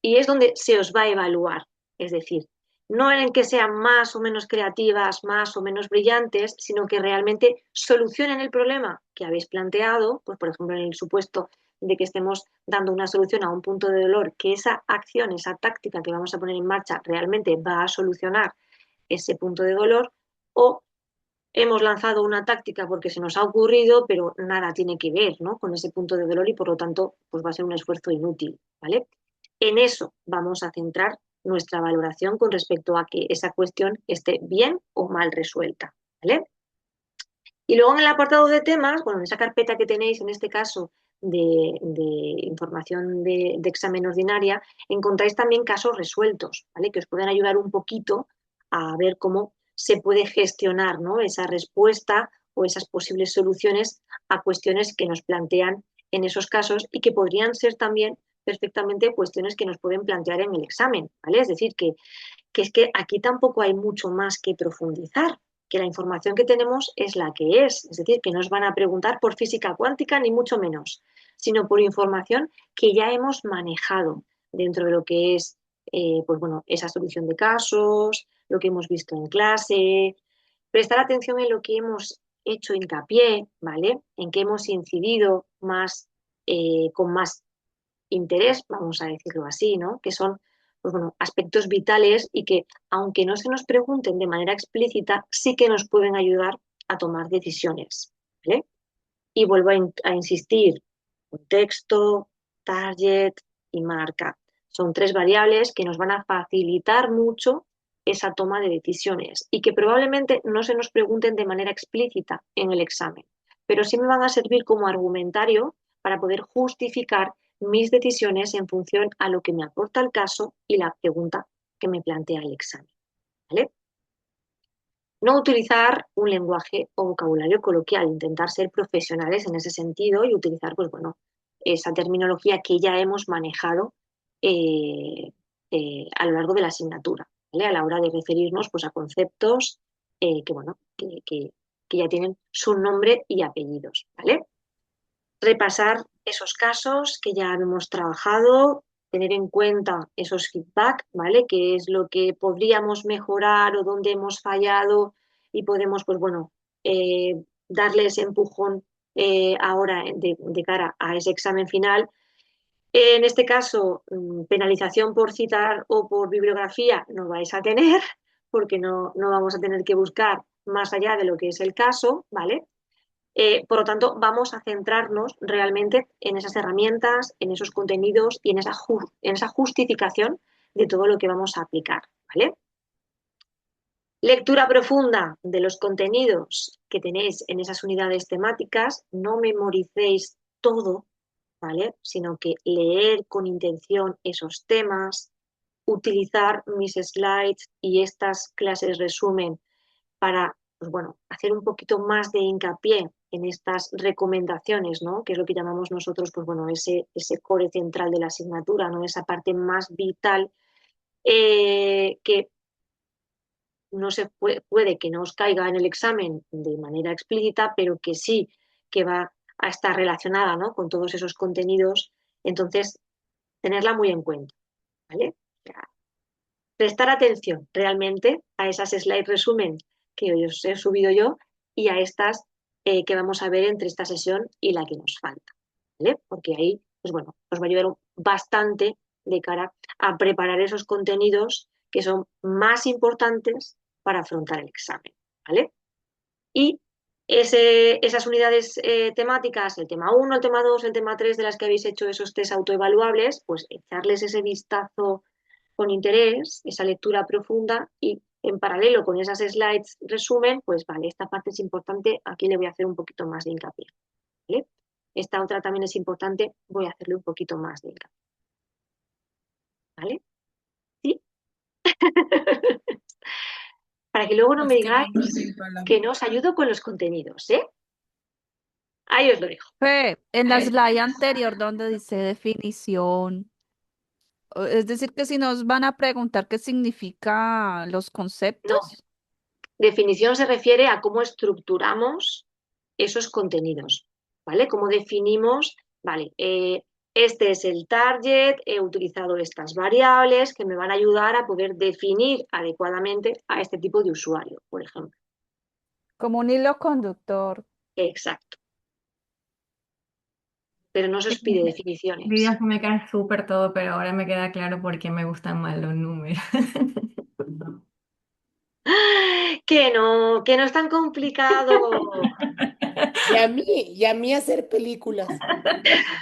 Y es donde se os va a evaluar, es decir, no en que sean más o menos creativas, más o menos brillantes, sino que realmente solucionen el problema que habéis planteado, pues por ejemplo en el supuesto de que estemos dando una solución a un punto de dolor, que esa acción, esa táctica que vamos a poner en marcha realmente va a solucionar ese punto de dolor, o hemos lanzado una táctica porque se nos ha ocurrido, pero nada tiene que ver, ¿no?, con ese punto de dolor y por lo tanto pues va a ser un esfuerzo inútil, ¿vale? En eso vamos a centrar nuestra valoración con respecto a que esa cuestión esté bien o mal resuelta, ¿vale? Y luego en el apartado de temas, bueno, en esa carpeta que tenéis en este caso de información de examen ordinaria, encontráis también casos resueltos, ¿vale? Que os pueden ayudar un poquito a ver cómo se puede gestionar, ¿no?, esa respuesta o esas posibles soluciones a cuestiones que nos plantean en esos casos y que podrían ser también perfectamente cuestiones que nos pueden plantear en el examen, ¿vale? Es decir, que es que aquí tampoco hay mucho más que profundizar, que la información que tenemos es la que es decir, que no os van a preguntar por física cuántica ni mucho menos, sino por información que ya hemos manejado dentro de lo que es, pues bueno, esa solución de casos, lo que hemos visto en clase, prestar atención en lo que hemos hecho hincapié, ¿vale? En que hemos incidido más, con más interés, vamos a decirlo así, ¿no? Que son, pues bueno, aspectos vitales y que, aunque no se nos pregunten de manera explícita, sí que nos pueden ayudar a tomar decisiones, ¿vale? Y vuelvo a insistir, contexto, target y marca. Son tres variables que nos van a facilitar mucho esa toma de decisiones y que probablemente no se nos pregunten de manera explícita en el examen, pero sí me van a servir como argumentario para poder justificar mis decisiones en función a lo que me aporta el caso y la pregunta que me plantea el examen, ¿vale? No utilizar un lenguaje o vocabulario coloquial, intentar ser profesionales en ese sentido y utilizar, pues bueno, esa terminología que ya hemos manejado a lo largo de la asignatura, ¿vale? A la hora de referirnos pues a conceptos que, bueno, que ya tienen su nombre y apellidos, ¿vale? Repasar esos casos que ya hemos trabajado, tener en cuenta esos feedback, ¿vale? Qué es lo que podríamos mejorar o dónde hemos fallado y podemos, pues bueno, darle ese empujón ahora de cara a ese examen final. En este caso, penalización por citar o por bibliografía no vais a tener, porque no vamos a tener que buscar más allá de lo que es el caso, ¿vale? Por lo tanto, vamos a centrarnos realmente en esas herramientas, en esos contenidos y en esa justificación de todo lo que vamos a aplicar, ¿vale? Lectura profunda de los contenidos que tenéis en esas unidades temáticas. No memoricéis todo, ¿vale? Sino que leer con intención esos temas, utilizar mis slides y estas clases resumen para, pues bueno, hacer un poquito más de hincapié en estas recomendaciones, ¿no? Que es lo que llamamos nosotros, pues bueno, ese core central de la asignatura, ¿no? Esa parte más vital que no se puede que no os caiga en el examen de manera explícita, pero que sí que va a estar relacionada, ¿no? Con todos esos contenidos. Entonces, tenerla muy en cuenta, ¿vale? O sea, prestar atención realmente a esas slides resumen que os he subido yo y a estas que vamos a ver entre esta sesión y la que nos falta, ¿vale? Porque ahí, pues bueno, os va a ayudar bastante de cara a preparar esos contenidos que son más importantes para afrontar el examen, ¿vale? Y esas unidades temáticas, el tema 1, el tema 2, el tema 3 de las que habéis hecho esos test autoevaluables, pues echarles ese vistazo con interés, esa lectura profunda y en paralelo con esas slides resumen, pues vale, esta parte es importante, aquí le voy a hacer un poquito más de hincapié, ¿vale? Esta otra también es importante, voy a hacerle un poquito más de hincapié, ¿vale? ¿Sí? Para que luego no me Es que digáis no me siento a que no os ayudo con los contenidos, ¿eh? Ahí os lo dejo. Fe, en la slide anterior donde dice definición, es decir, que si nos van a preguntar qué significa los No, conceptos. definición se refiere a cómo estructuramos esos contenidos, ¿vale? Cómo definimos, vale, este es el target, he utilizado estas variables que me van a ayudar a poder definir adecuadamente a este tipo de usuario, por ejemplo. Como un hilo conductor. Exacto. Pero no se os pide definiciones. Lidia, me cae súper todo, pero ahora me queda claro por qué me gustan más los números. Que no es tan complicado. Y a mí hacer películas.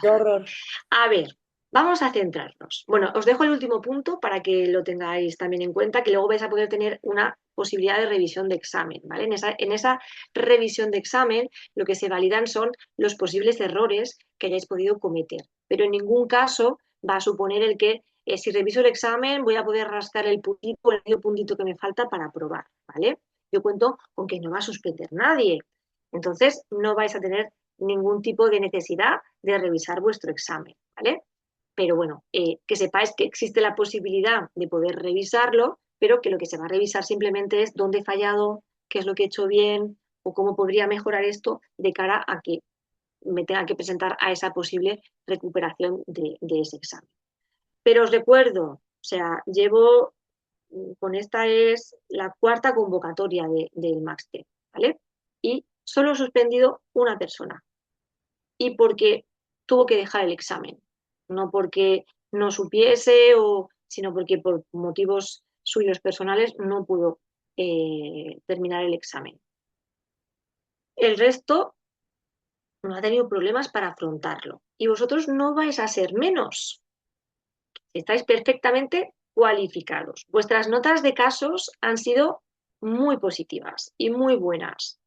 Qué horror. A ver, vamos a centrarnos. Bueno, os dejo el último punto para que lo tengáis también en cuenta, que luego vais a poder tener una posibilidad de revisión de examen, ¿vale? En esa revisión de examen lo que se validan son los posibles errores que hayáis podido cometer, pero en ningún caso va a suponer el que si reviso el examen voy a poder rascar el puntito, el medio puntito que me falta para aprobar, ¿vale? Yo cuento con que no va a suspender nadie, entonces no vais a tener ningún tipo de necesidad de revisar vuestro examen, ¿vale? Pero bueno, que sepáis que existe la posibilidad de poder revisarlo, pero que lo que se va a revisar simplemente es dónde he fallado, qué es lo que he hecho bien o cómo podría mejorar esto de cara a que me tenga que presentar a esa posible recuperación de ese examen. Pero os recuerdo, o sea, con esta es la cuarta convocatoria del Maxter, ¿vale? Y solo he suspendido una persona. Y porque tuvo que dejar el examen, no porque no supiese, sino porque por motivos suyos personales no pudo terminar el examen. El resto no ha tenido problemas para afrontarlo. Y vosotros no vais a ser menos. Estáis perfectamente cualificados. Vuestras notas de casos han sido muy positivas y muy buenas.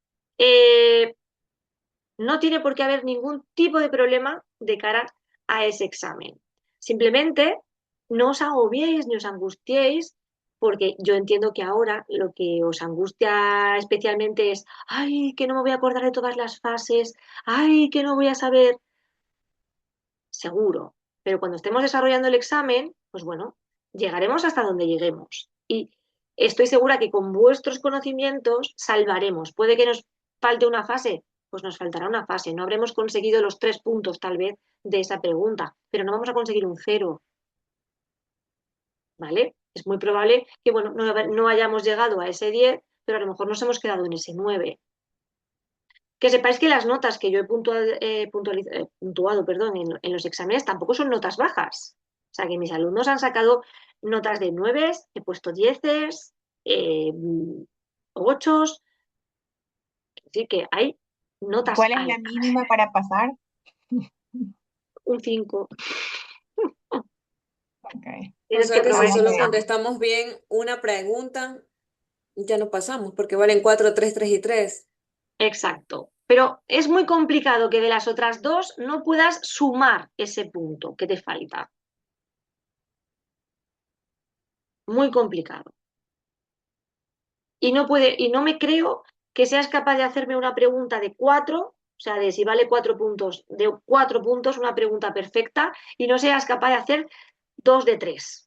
No tiene por qué haber ningún tipo de problema de cara a ese examen. Simplemente no os agobiéis ni os angustiéis, porque yo entiendo que ahora lo que os angustia especialmente es, ay, que no me voy a acordar de todas las fases, ay, que no voy a saber. Seguro, pero cuando estemos desarrollando el examen, pues bueno, llegaremos hasta donde lleguemos. Y estoy segura que con vuestros conocimientos salvaremos. Puede que nos falte una fase, pues nos faltará una fase. No habremos conseguido los 3 puntos tal vez de esa pregunta, pero no vamos a conseguir un 0, ¿vale? Es muy probable que, bueno, no hayamos llegado a ese 10, pero a lo mejor nos hemos quedado en ese 9. Que sepáis que las notas que yo he puntuado, perdón, en los exámenes tampoco son notas bajas. O sea, que mis alumnos han sacado notas de 9, he puesto 10, 8, es decir, que hay notas ¿Cuál es la altas. mínima para pasar? Un 5. Okay. O Tienes sea que que si probar Vamos ese solo a ver. contestamos bien una pregunta, ya no pasamos, porque valen 4, 3, 3 y 3. Exacto. Pero es muy complicado que de las otras dos no puedas sumar ese punto que te falta. Muy complicado. Y no me creo que seas capaz de hacerme una pregunta de 4 O sea, de si vale 4 puntos, de 4 puntos una pregunta perfecta y no seas capaz de hacer 2 de 3.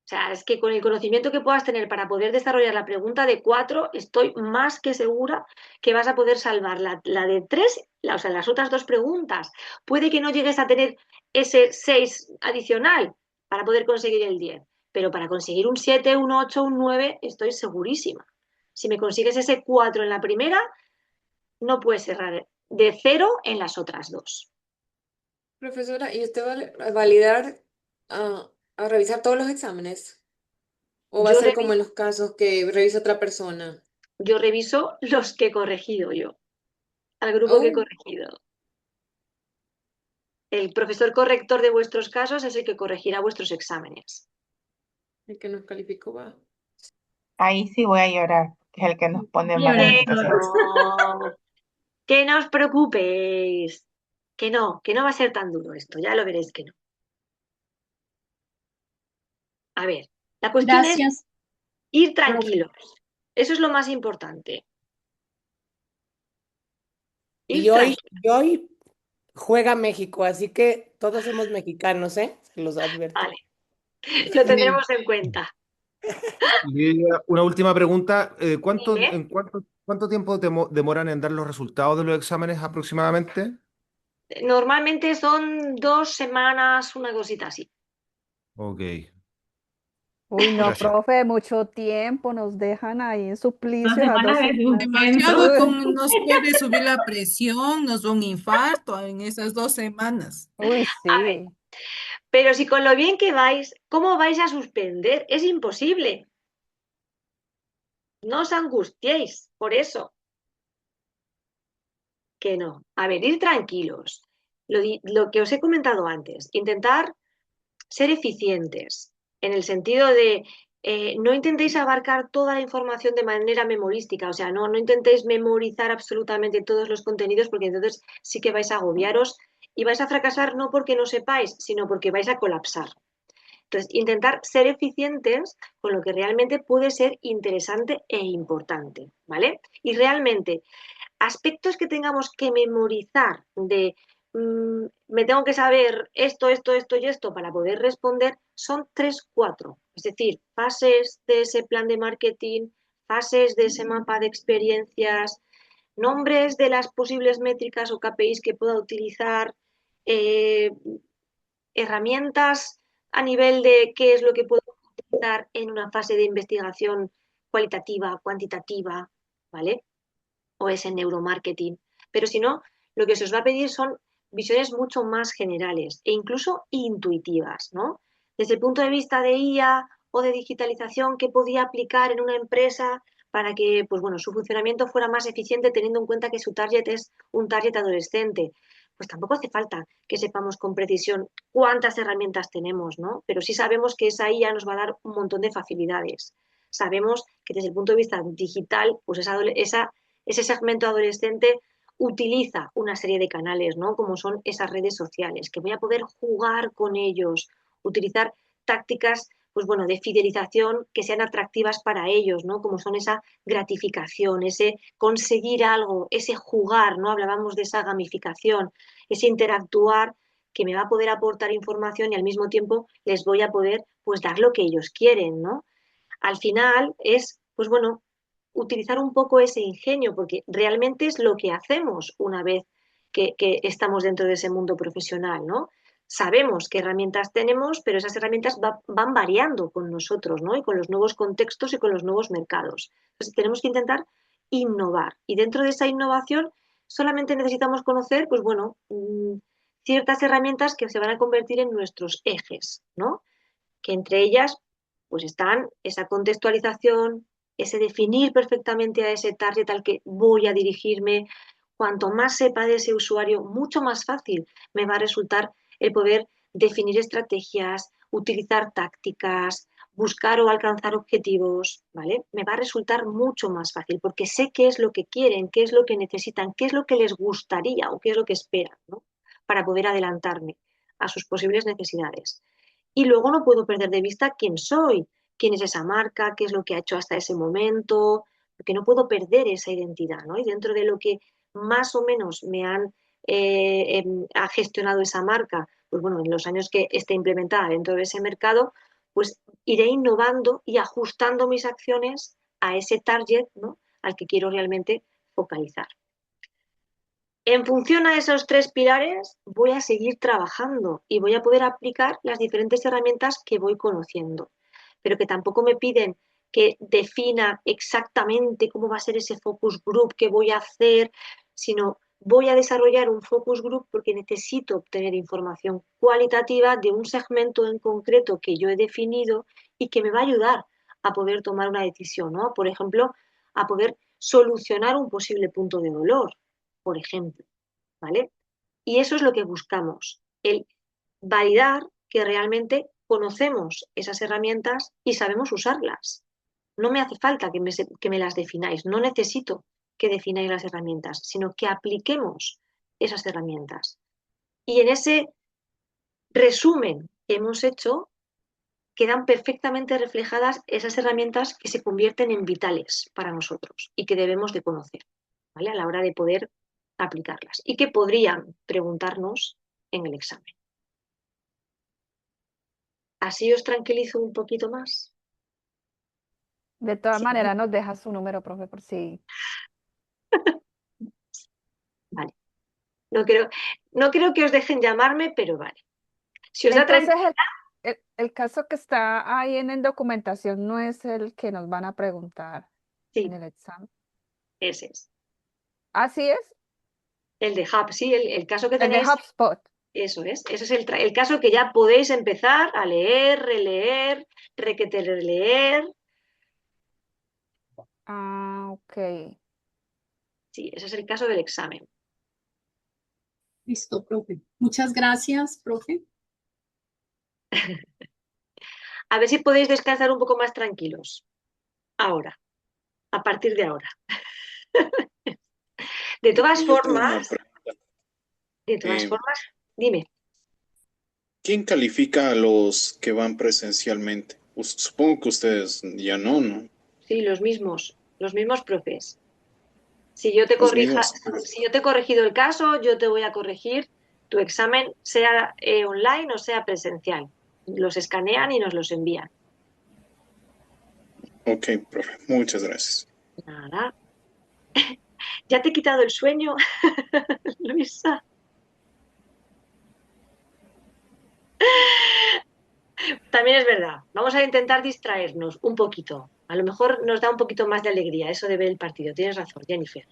O sea, es que con el conocimiento que puedas tener para poder desarrollar la pregunta de 4, estoy más que segura que vas a poder salvar la de 3, o sea, las otras 2 preguntas. Puede que no llegues a tener ese 6 adicional para poder conseguir el 10, pero para conseguir un 7, un 8, un 9, estoy segurísima. Si me consigues ese 4 en la primera, no puedes errar de 0 en las otras 2. Profesora, ¿y usted va a validar, a revisar todos los exámenes? ¿O va a Yo, ser como en los casos que revisa otra persona? yo reviso los que he corregido yo, al grupo que he Oh, corregido. El profesor corrector de vuestros casos es el que corregirá vuestros exámenes. el que nos calificó va. Ahí sí voy a llorar, que es el que nos pone en mala Que situación. no, que no os preocupéis, que no va a ser tan duro esto, ya lo veréis que no. A ver, la cuestión es Gracias, ir profe. tranquilos. Eso es lo más importante. Ir Y hoy, tranquilos. y hoy juega México, así que todos somos mexicanos, ¿eh? Se los advierto. Vale, lo Amén. tendremos en cuenta. Lidia, una última pregunta. Dime. ¿Cuánto tiempo demoran en dar los resultados de los exámenes aproximadamente? Normalmente son 2 semanas, una cosita así. Ok, Uy, no, gracias. profe, mucho tiempo nos dejan ahí en 2 suplicio esas 2 semanas de semanas. Demasiado y Uy, nos puede subir la presión, nos da un infarto en esas 2 semanas. uy, A ver, sí. pero si con lo bien que vais, ¿cómo vais a suspender? Es imposible. No os angustiéis por eso. Que no. A ver, ir tranquilos. Lo que os he comentado antes, intentar ser eficientes, en el sentido de no intentéis abarcar toda la información de manera memorística, o sea, no intentéis memorizar absolutamente todos los contenidos, porque entonces sí que vais a agobiaros y vais a fracasar no porque no sepáis, sino porque vais a colapsar. Entonces, intentar ser eficientes con lo que realmente puede ser interesante e importante, ¿vale? Y realmente aspectos que tengamos que memorizar de me tengo que saber esto y esto para poder responder son 3, 4. Es decir, fases de ese plan de marketing, fases de ese mapa de experiencias, nombres de las posibles métricas o KPIs que pueda utilizar, eh, herramientas a nivel de qué es lo que puedo utilizar en una fase de investigación cualitativa, cuantitativa, ¿vale? O es en neuromarketing. Pero si no, lo que se os va a pedir son visiones mucho más generales e incluso intuitivas, ¿no? Desde el punto de vista de IA o de digitalización, ¿qué podía aplicar en una empresa para que, pues bueno, su funcionamiento fuera más eficiente teniendo en cuenta que su target es un target adolescente? Pues tampoco hace falta que sepamos con precisión cuántas herramientas tenemos, ¿no? Pero sí sabemos que esa IA nos va a dar un montón de facilidades. Sabemos que desde el punto de vista digital, pues ese segmento adolescente utiliza una serie de canales, ¿no? Como son esas redes sociales, que voy a poder jugar con ellos, utilizar tácticas, pues bueno, de fidelización que sean atractivas para ellos, ¿no? Como son esa gratificación, ese conseguir algo, ese jugar, ¿no? Hablábamos de esa gamificación, ese interactuar que me va a poder aportar información y al mismo tiempo les voy a poder, pues, dar lo que ellos quieren, ¿no? Al final es, pues bueno, utilizar un poco ese ingenio, porque realmente es lo que hacemos una vez que estamos dentro de ese mundo profesional, ¿no? Sabemos qué herramientas tenemos, pero esas herramientas van variando con nosotros, ¿no? Y con los nuevos contextos y con los nuevos mercados. Entonces tenemos que intentar innovar. Y dentro de esa innovación solamente necesitamos conocer, pues bueno, ciertas herramientas que se van a convertir en nuestros ejes, ¿no? Que entre ellas pues están esa contextualización, ese definir perfectamente a ese target al que voy a dirigirme. Cuanto más sepa de ese usuario, mucho más fácil me va a resultar el poder definir estrategias, utilizar tácticas, buscar o alcanzar objetivos, ¿vale? Me va a resultar mucho más fácil porque sé qué es lo que quieren, qué es lo que necesitan, qué es lo que les gustaría o qué es lo que esperan, ¿no? Para poder adelantarme a sus posibles necesidades. Y luego no puedo perder de vista quién soy, quién es esa marca, qué es lo que ha hecho hasta ese momento, porque no puedo perder esa identidad, ¿no? Y dentro de lo que más o menos me ha gestionado esa marca, pues bueno, en los años que esté implementada dentro de ese mercado, pues iré innovando y ajustando mis acciones a ese target, ¿no? Al que quiero realmente focalizar. En función a esos tres pilares voy a seguir trabajando y voy a poder aplicar las diferentes herramientas que voy conociendo, pero que tampoco me piden que defina exactamente cómo va a ser ese focus group que voy a hacer, sino voy a desarrollar un focus group porque necesito obtener información cualitativa de un segmento en concreto que yo he definido y que me va a ayudar a poder tomar una decisión, ¿no? Por ejemplo, a poder solucionar un posible punto de dolor, por ejemplo, ¿vale? Y eso es lo que buscamos, el validar que realmente conocemos esas herramientas y sabemos usarlas. No me hace falta que me las defináis, no necesito que defináis las herramientas, sino que apliquemos esas herramientas. Y en ese resumen que hemos hecho, quedan perfectamente reflejadas esas herramientas que se convierten en vitales para nosotros y que debemos de conocer, ¿vale? A la hora de poder aplicarlas y que podrían preguntarnos en el examen. ¿Así os tranquilizo un poquito más? De todas Sí. maneras, nos deja su número, profe, por si. Vale. No creo que os dejen llamarme, pero vale. Si os da Entonces, tranquilidad, el caso que está ahí en documentación no es el que nos van a preguntar en sí, el examen. ese es. ¿Así es? El de Hub, sí, el caso que El de tenéis, HubSpot. eso es. Ese es el caso que ya podéis empezar a leer, releer, requete releer. Ah, ok. Sí, ese es el caso del examen. Listo, profe. Muchas gracias, profe. A ver si podéis descansar un poco más tranquilos. Ahora, a partir de ahora. De todas Y yo tengo una formas, pregunta. Dime. ¿Quién califica a los que van presencialmente? Supongo que ustedes ya no. Sí, los mismos profes. Si yo te Los mismos. si yo te he corregido el caso, yo te voy a corregir tu examen, sea online o sea presencial. Los escanean y nos los envían. Ok, profe, muchas gracias. Nada. ¿Ya te he quitado el sueño, Luisa? También es verdad. Vamos a intentar distraernos un poquito. A lo mejor nos da un poquito más de alegría eso de ver el partido. Tienes razón, Jennifer.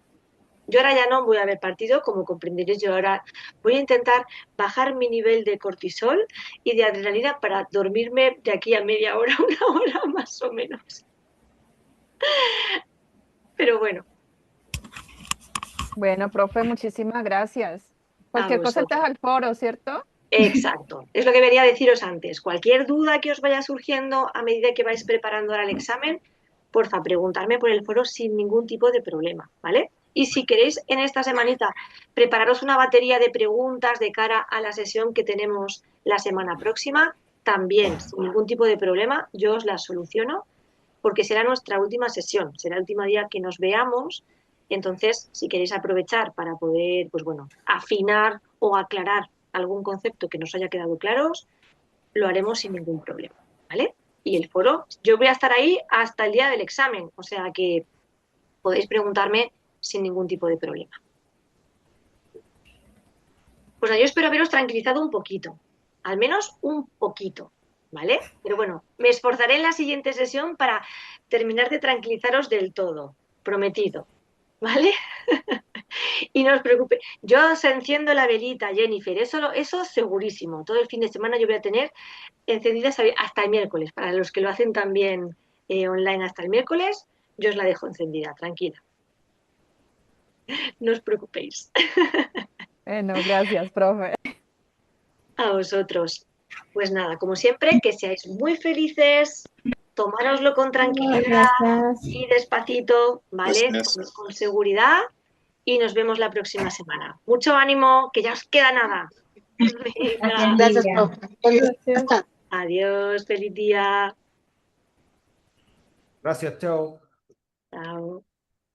Yo ahora ya no voy a ver partido, como comprenderéis, yo ahora voy a intentar bajar mi nivel de cortisol y de adrenalina para dormirme de aquí a media hora, una hora más o menos. Pero bueno. Bueno, profe, muchísimas gracias. A Cualquier cosa estás vosotros. al foro, ¿cierto? Exacto. Es lo que venía a deciros antes. Cualquier duda que os vaya surgiendo a medida que vais preparando ahora el examen, porfa, preguntarme por el foro sin ningún tipo de problema, ¿vale? Y si queréis en esta semanita prepararos una batería de preguntas de cara a la sesión que tenemos la semana próxima, también, sin ningún tipo de problema, yo os las soluciono porque será nuestra última sesión, será el último día que nos veamos. Entonces, si queréis aprovechar para poder, pues bueno, afinar o aclarar algún concepto que nos haya quedado claros, lo haremos sin ningún problema, ¿vale? Y el foro, yo voy a estar ahí hasta el día del examen, o sea que podéis preguntarme sin ningún tipo de problema. Pues yo espero haberos tranquilizado un poquito, al menos un poquito, ¿vale? Pero bueno, me esforzaré en la siguiente sesión para terminar de tranquilizaros del todo, prometido, ¿vale? Y no os preocupéis, yo os enciendo la velita, Jennifer, eso segurísimo. Todo el fin de semana yo voy a tener encendidas hasta el miércoles. Para los que lo hacen también online hasta el miércoles, yo os la dejo encendida, tranquila. No os preocupéis. Bueno, gracias, profe. A vosotros. Pues nada, como siempre, que seáis muy felices, tomároslo con tranquilidad y despacito, ¿vale? Gracias. Con seguridad y nos vemos la próxima semana. Mucho ánimo, que ya os queda nada. Venga. Gracias, profe. Gracias. Adiós, feliz día. Gracias, chao. Chao.